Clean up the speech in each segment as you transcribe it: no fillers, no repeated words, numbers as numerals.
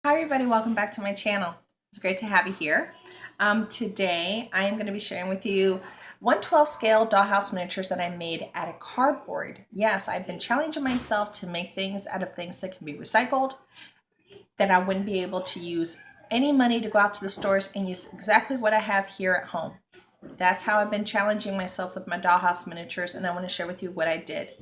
Hi everybody, welcome back to my channel. It's great to have you here. Today I am going to be sharing with you 1/12 scale dollhouse miniatures that I made out of cardboard. Yes, I've been challenging myself to make things out of things that can be recycled, that I wouldn't be able to use any money to go out to the stores and use exactly what I have here at home. That's how I've been challenging myself with my dollhouse miniatures, and I want to share with you what I did.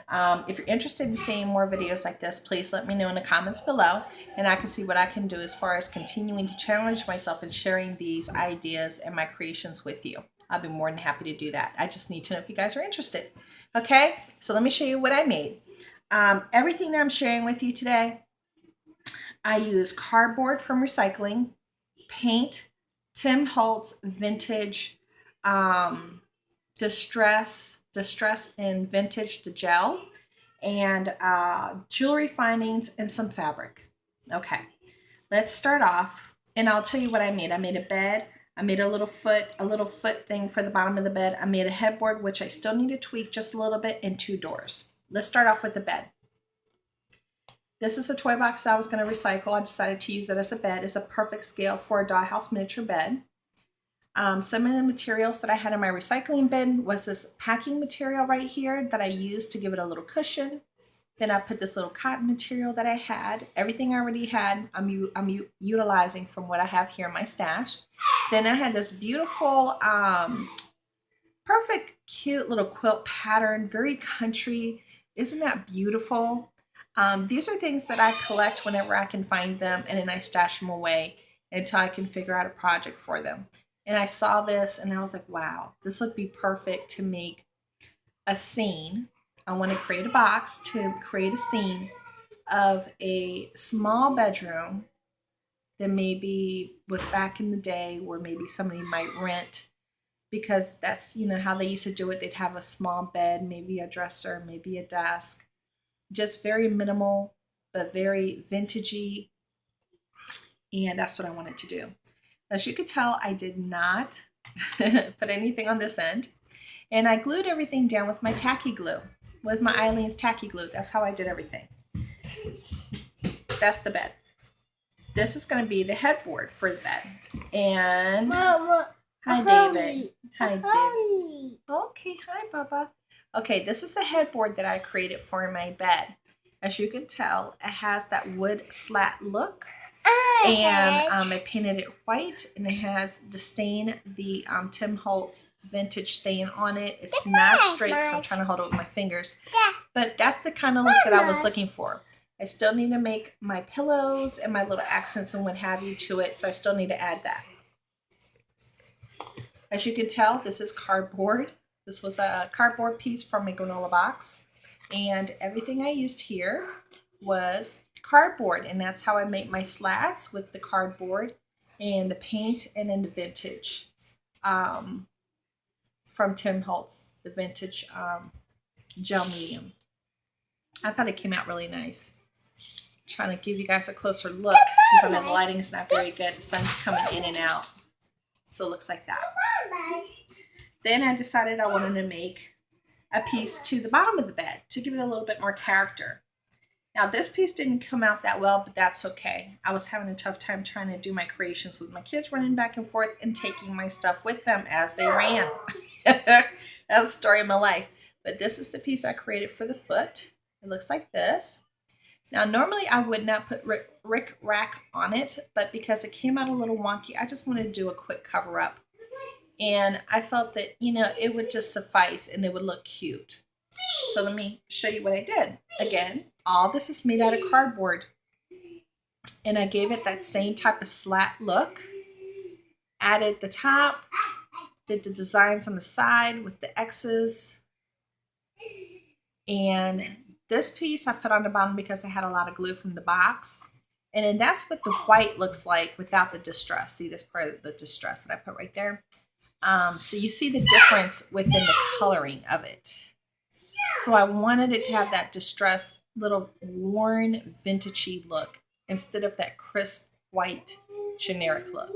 If you're interested in seeing more videos like this, please let me know in the comments below, and I can see what I can do as far as continuing to challenge myself and sharing these ideas and my creations with you. I'll be more than happy to do that. I just need to know if you guys are interested. Okay, so let me show you what I made. Everything that I'm sharing with you today, I use cardboard from recycling, paint, Tim Holtz vintage distress and vintage to gel, and jewelry findings and some fabric. Okay, let's start off, and I'll tell you what I made. I made a bed. I made a little foot thing for the bottom of the bed. I made a headboard, which I still need to tweak just a little bit, and 2 doors. Let's start off with the bed. This is a toy box that I was going to recycle. I decided to use it as a bed. It's a perfect scale for a dollhouse miniature bed. Some of the materials that I had in my recycling bin was this packing material right here that I used to give it a little cushion. Then I put this little cotton material that I had. Everything I already had, I'm utilizing from what I have here in my stash. Then I had this beautiful, perfect, cute little quilt pattern, very country. Isn't that beautiful? These are things that I collect whenever I can find them, and then I stash them away until I can figure out a project for them. And I saw this and I was like, wow, this would be perfect to make a scene. I want to create a box to create a scene of a small bedroom that maybe was back in the day where maybe somebody might rent, because that's, you know, how they used to do it. They'd have a small bed, maybe a dresser, maybe a desk, just very minimal, but very vintagey. And that's what I wanted to do. As you could tell, I did not put anything on this end. And I glued everything down with my tacky glue, with my Aleens Tacky Glue. That's how I did everything. That's the bed. This is going to be the headboard for the bed. And Mama, hi, David. Hi, David. Okay, hi, Bubba. Okay, this is the headboard that I created for my bed. As you can tell, it has that wood slat look. And I painted it white, and it has the stain, the Tim Holtz vintage stain on it. It's not straight because I'm trying to hold it with my fingers. But that's the kind of look that I was looking for. I still need to make my pillows and my little accents and what have you to it, so I still need to add that. As you can tell, this is cardboard. This was a cardboard piece from my granola box. And everything I used here was cardboard, and that's how I make my slats, with the cardboard and the paint, and then the vintage from Tim Holtz, the vintage gel medium. I thought it came out really nice. I'm trying to give you guys a closer look because I know the lighting is not very good. The sun's coming in and out, so it looks like that. Then I decided I wanted to make a piece to the bottom of the bed to give it a little bit more character. Now, this piece didn't come out that well, but that's okay. I was having a tough time trying to do my creations with my kids running back and forth and taking my stuff with them as they ran. That's the story of my life. But this is the piece I created for the foot. It looks like this. Now, normally I would not put rick rack on it, but because it came out a little wonky, I just wanted to do a quick cover up. And I felt that, you know, it would just suffice and it would look cute. So let me show you what I did. Again, all this is made out of cardboard, and I gave it that same type of slat look. Added the top, did the designs on the side with the X's, and this piece I put on the bottom because I had a lot of glue from the box. And then that's what the white looks like without the distress. See, this part of the distress that I put right there. So you see the difference within the coloring of it. So I wanted it to have that distress, little worn, vintagey look instead of that crisp, white, generic look.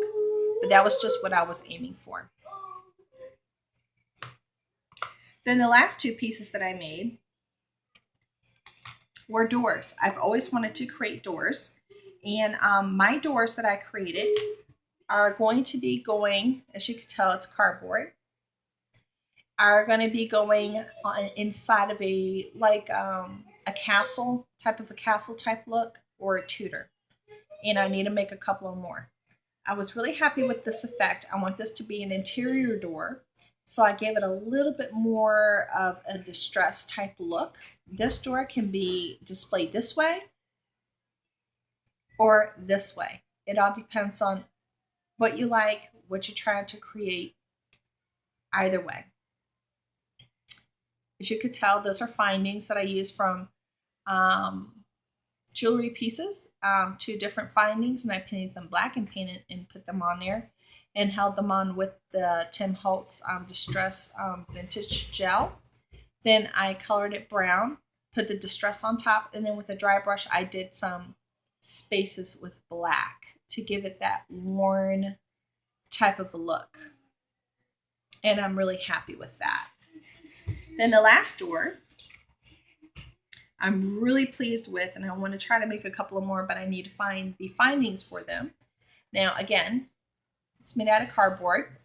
But that was just what I was aiming for. Then the last 2 pieces that I made were doors. I've always wanted to create doors, And my doors that I created are going to be going, as you can tell, it's cardboard, are going to be going on inside of a, like a castle type look, or a Tudor. And I need to make a couple of more. I was really happy with this effect. I want this to be an interior door, so I gave it a little bit more of a distress type look. This door can be displayed this way or this way. It all depends on what you like, what you're trying to create, either way. As you could tell, those are findings that I used from jewelry pieces, 2 different findings, and I painted them black and painted and put them on there and held them on with the Tim Holtz Distress vintage gel. Then I colored it brown, put the distress on top, and then with a dry brush I did some spaces with black to give it that worn type of a look. And I'm really happy with that. Then the last door I'm really pleased with, and I want to try to make a couple of more, but I need to find the findings for them. Now, again, it's made out of cardboard,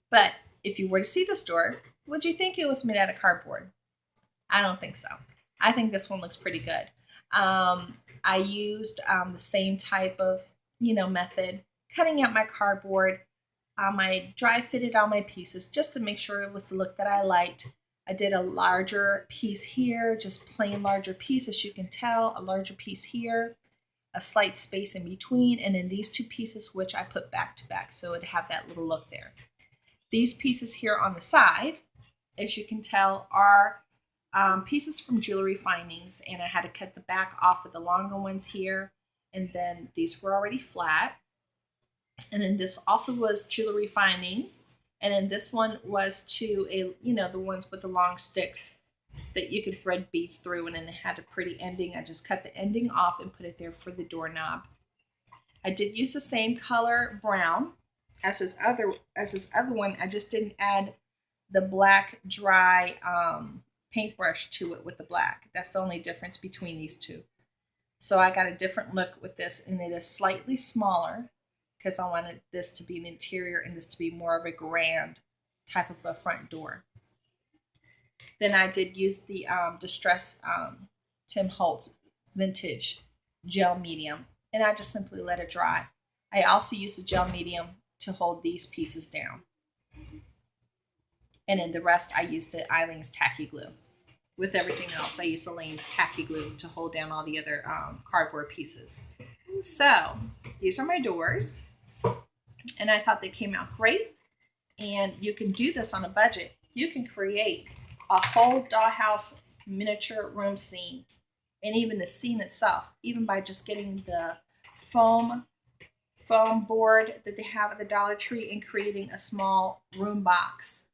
but if you were to see this door, would you think it was made out of cardboard? I don't think so. I think this one looks pretty good. I used the same type of, method, cutting out my cardboard. I dry fitted all my pieces just to make sure it was the look that I liked. I did a larger piece here, just plain larger piece, as you can tell, a larger piece here, a slight space in between, and then these 2 pieces, which I put back to back, so it'd have that little look there. These pieces here on the side, as you can tell, are pieces from jewelry findings, and I had to cut the back off of the longer ones here, and then these were already flat. And then this also was jewelry findings. And then this one was to the ones with the long sticks that you could thread beads through, and then it had a pretty ending. I just cut the ending off and put it there for the doorknob. I did use the same color brown as this other one. I just didn't add the black dry paintbrush to it with the black. That's the only difference between these 2. So I got a different look with this, and it is slightly smaller, because I wanted this to be an interior and this to be more of a grand type of a front door. Then I did use the Distress Tim Holtz vintage gel medium, and I just simply let it dry. I also used the gel medium to hold these pieces down. And then the rest I used the Aleens Tacky Glue. With everything else, I used Aleens Tacky Glue to hold down all the other cardboard pieces. So these are my doors. And I thought they came out great. And you can do this on a budget. You can create a whole dollhouse miniature room scene, and even the scene itself, even by just getting the foam board that they have at the Dollar Tree and creating a small room box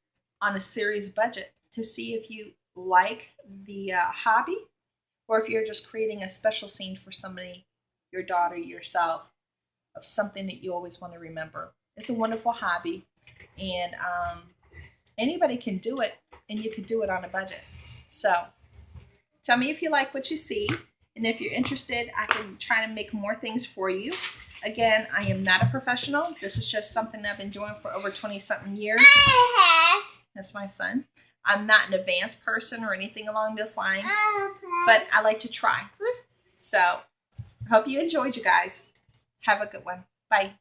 on a serious budget to see if you like the hobby, or if you're just creating a special scene for somebody, your daughter, yourself, of something that you always want to remember. It's a wonderful hobby, and anybody can do it, and you can do it on a budget. So tell me if you like what you see, and if you're interested, I can try to make more things for you. Again, I am not a professional. This is just something I've been doing for over 20-something years. That's my son. I'm not an advanced person or anything along those lines, but I like to try. So I hope you enjoyed, you guys. Have a good one. Bye.